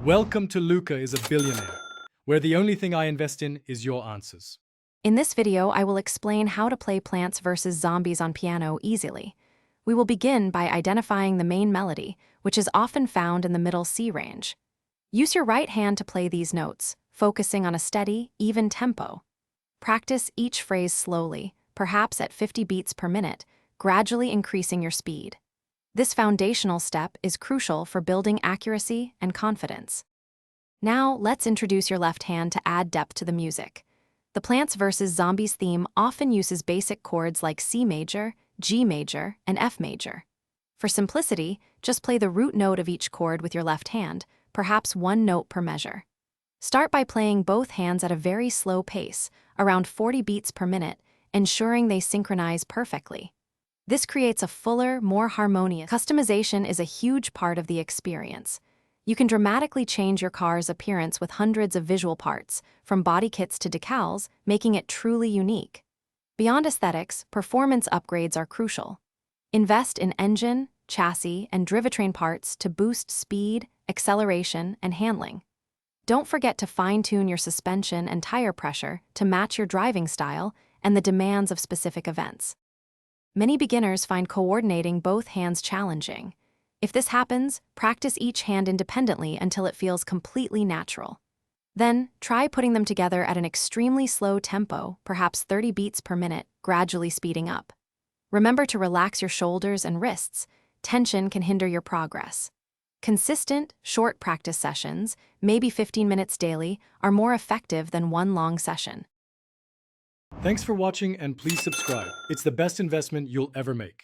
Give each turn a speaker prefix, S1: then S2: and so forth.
S1: Welcome to Luca is a Billionaire, where the only thing I invest in is your answers.
S2: In this video, I will explain how to play Plants vs. Zombies on piano easily. We will begin by identifying the main melody, which is often found in the middle C range. Use your right hand to play these notes, focusing on a steady, even tempo. Practice each phrase slowly, perhaps at 50 beats per minute, gradually increasing your speed. This foundational step is crucial for building accuracy and confidence. Now, let's introduce your left hand to add depth to the music. The Plants vs. Zombies theme often uses basic chords like C major, G major, and F major. For simplicity, just play the root note of each chord with your left hand, perhaps one note per measure. Start by playing both hands at a very slow pace, around 40 beats per minute, ensuring they synchronize perfectly. This creates a fuller, more harmonious. Customization is a huge part of the experience. You can dramatically change your car's appearance with hundreds of visual parts, from body kits to decals, making it truly unique. Beyond aesthetics, performance upgrades are crucial. Invest in engine, chassis, and drivetrain parts to boost speed, acceleration, and handling. Don't forget to fine-tune your suspension and tire pressure to match your driving style and the demands of specific events. Many beginners find coordinating both hands challenging. If this happens, practice each hand independently until it feels completely natural. Then, try putting them together at an extremely slow tempo, perhaps 30 beats per minute, gradually speeding up. Remember to relax your shoulders and wrists. Tension can hinder your progress. Consistent, short practice sessions, maybe 15 minutes daily, are more effective than one long session.
S1: Thanks for watching and please subscribe. It's the best investment you'll ever make.